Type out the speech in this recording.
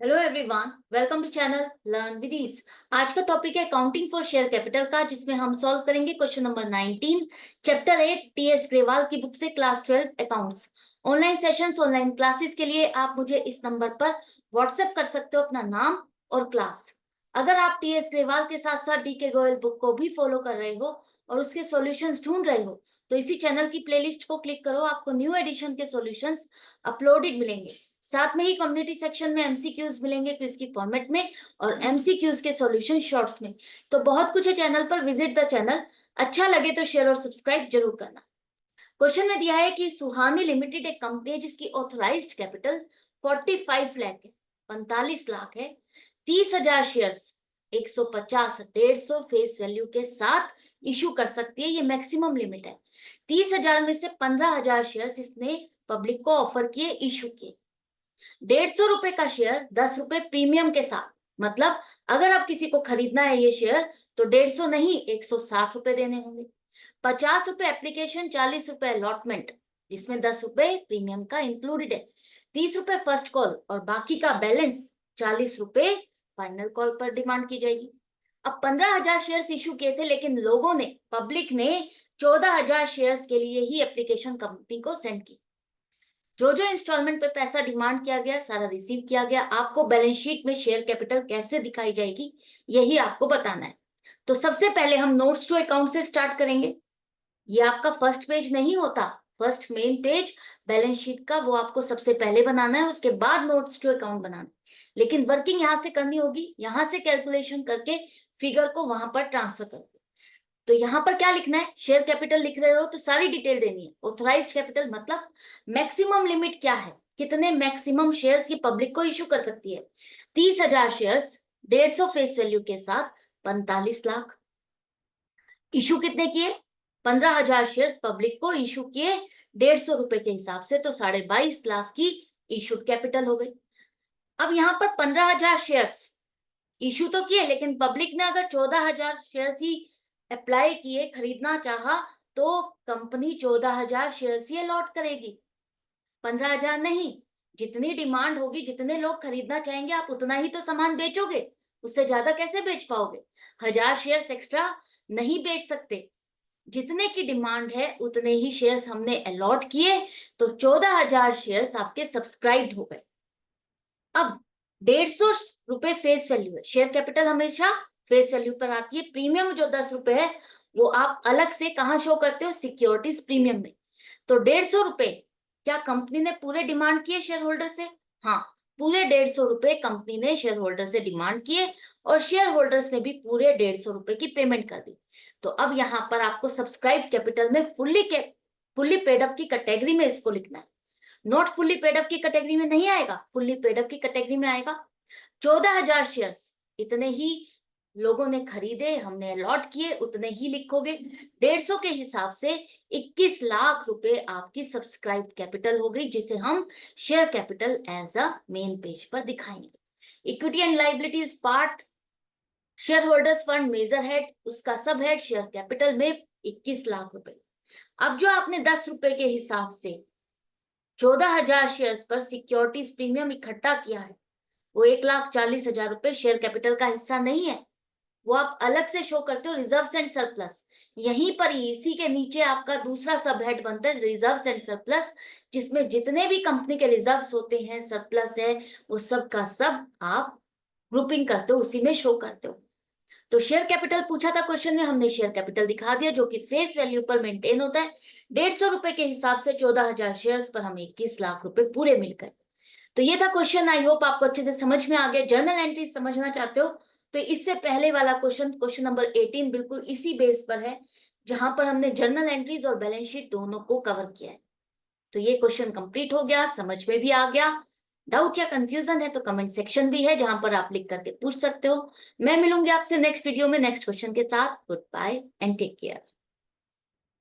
Hello everyone, welcome to channel learn with ease. आज का topic है अकाउंटिंग फॉर शेयर कैपिटल का, जिसमें हम सॉल्व करेंगे question number 19 chapter 8 TS Grewal की बुक से class 12 accounts. Online sessions, online classes के लिए आप मुझे इस नंबर पर व्हाट्सएप कर सकते हो अपना नाम और क्लास। अगर आप टीएस ग्रेवाल के साथ साथ डीके गोयल बुक को भी फॉलो कर रहे हो और उसके सॉल्यूशंस ढूंढ रहे हो तो इसी चैनल की प्लेलिस्ट को क्लिक करो, आपको न्यू एडिशन के सॉल्यूशंस अपलोडेड मिलेंगे। साथ में ही कम्युनिटी सेक्शन में एमसीक्यूज मिलेंगे क्विज की फॉर्मेट में और एमसीक्यूज के सॉल्यूशन शॉर्ट्स में। तो बहुत कुछ है चैनल पर, विजिट द चैनल। अच्छा लगे तो शेयर और सब्सक्राइब जरूर करना। क्वेश्चन में दिया है कि सुहानी लिमिटेड एक कंपनी है जिसकी ऑथराइज्ड कैपिटल 45 लाख है, 45 लाख है। 30,000 शेयर्स 150 150 फेस वैल्यू के साथ इशू कर सकती है, ये मैक्सिमम लिमिट है। 30,000 में से 15,000 शेयर्स इसने पब्लिक को ऑफर किए, इशू किए। 150 रुपए का शेयर 10 रुपए प्रीमियम के साथ, मतलब अगर आप किसी को खरीदना है ये शेयर तो 150 नहीं 160 रुपए देने होंगे। 50 रुपए एप्लीकेशन, 40 रुपए अलॉटमेंट, जिसमें 10 रुपए प्रीमियम का इंक्लूडेड है। 30 रुपए फर्स्ट कॉल और बाकी का बैलेंस 40 रुपए फाइनल कॉल पर डिमांड की जाएगी। अब 15,000 शेयर्स इशू किए थे, लेकिन लोगों ने, पब्लिक ने 14,000 शेयर्स के लिए ही एप्लीकेशन कंपनी को सेंड की। जो जो इंस्टॉलमेंट पे पैसा डिमांड किया गया सारा रिसीव किया गया। आपको बैलेंस शीट में शेयर कैपिटल कैसे दिखाई जाएगी यही आपको बताना है। तो सबसे पहले हम नोट्स टू अकाउंट से स्टार्ट करेंगे। ये आपका फर्स्ट पेज नहीं होता, first main page balance sheet का वो आपको सबसे पहले बनाना है, उसके बाद नोट्स टू अकाउंट बनाना है। लेकिन वर्किंग यहां से करनी होगी, यहां से कैलकुलेशन करके फिगर को वहां पर ट्रांसफर कर। तो यहाँ पर क्या लिखना है, शेयर कैपिटल लिख रहे हो तो सारी डिटेल देनी है। ऑथराइज्ड कैपिटल मतलब मैक्सिमम लिमिट क्या है, कितने मैक्सिमम शेयर्स ये पब्लिक को इशू कर सकती है। 30,000 शेयर्स 150 फेस वैल्यू के साथ 45 लाख। इशू कितने किए, 15,000 शेयर्स पब्लिक को इशू किए 150 रुपए के हिसाब से, तो 22.5 लाख की इशूड कैपिटल हो गई। अब यहाँ पर 15,000 शेयर्स इशू तो किए, लेकिन पब्लिक ने अगर 14,000 शेयर्स ही अप्लाई किए, खरीदना चाहा, तो कंपनी 14,000 शेयर्स ही अलॉट करेगी, 15,000 नहीं। जितनी डिमांड होगी, जितने लोग खरीदना चाहेंगे, आप उतना ही तो सामान बेचोगे, उससे ज्यादा कैसे बेच पाओगे। 1,000 शेयर्स एक्स्ट्रा नहीं बेच सकते। जितने की डिमांड है उतने ही शेयर्स हमने अलॉट किए, तो 14,000 शेयर्स आपके सब्सक्राइब्ड हो गए। अब 150 रुपए फेस वैल्यू है, शेयर कैपिटल हमेशा फेस वैल्यू पर आती है। प्रीमियम जो 10 रुपए है वो आप अलग से कहां शो करते हो, सिक्योरिटीज प्रीमियम में। तो 150 रुपए क्या कंपनी ने पूरे डिमांड किए शेयर होल्डर से? हाँ, पूरे 150 रुपए कंपनी ने शेयर होल्डर से डिमांड किए और शेयर होल्डर्स ने भी पूरे 150 रुपए की पेमेंट कर दी। तो अब यहाँ पर आपको सब्सक्राइब कैपिटल में फुल्ली पेड अप की कैटेगरी में इसको लिखना है। नॉट फुल्ली पेड अप की कैटेगरी में नहीं आएगा, फुल्ली पेड अप की कैटेगरी में आएगा। 14,000 शेयर्स इतने ही लोगों ने खरीदे, हमने अलॉट किए, उतने ही लिखोगे। 150 के हिसाब से 21 लाख रुपए आपकी सब्सक्राइब कैपिटल हो गई, जिसे हम share capital as a main page पर दिखाएंगे। Equity and liabilities part, share holders fund major head, उसका सब हेड शेयर कैपिटल में 21 लाख रुपए। अब जो आपने 10 रुपए के हिसाब से 14,000 शेयर्स पर सिक्योरिटीज प्रीमियम इकट्ठा किया है, वो 1,40,000 रुपए शेयर कैपिटल का हिस्सा नहीं है, वो आप अलग से शो करते हो रिजर्व्स एंड सरप्लस। यहीं पर इसी के नीचे आपका दूसरा सब हेड बनता है रिजर्व्स एंड सरप्लस, जिसमें जितने भी कंपनी के रिजर्व्स होते हैं, सरप्लस है, वो सब का सब आप ग्रुपिंग करते हो, उसी में शो करते हो। तो शेयर कैपिटल पूछा था क्वेश्चन में, हमने शेयर कैपिटल दिखा दिया जो कि फेस वैल्यू पर मेंटेन होता है। 150 रुपए के हिसाब से 14,000 शेयर्स पर हमें 21 लाख रुपए पूरे मिल गए। तो ये था क्वेश्चन, आई होप आपको अच्छे से समझ में आ गया। जर्नल एंट्री समझना चाहते हो तो इससे पहले वाला क्वेश्चन, क्वेश्चन नंबर 18, बिल्कुल इसी बेस पर है, जहां पर हमने जर्नल एंट्रीज और बैलेंस शीट दोनों को कवर किया है। तो ये क्वेश्चन कंप्लीट हो गया, समझ में भी आ गया। डाउट या कंफ्यूजन है तो कमेंट सेक्शन भी है, जहां पर आप लिख करके पूछ सकते हो। मैं मिलूंगी आपसे नेक्स्ट वीडियो में नेक्स्ट क्वेश्चन के साथ। Good bye and take care.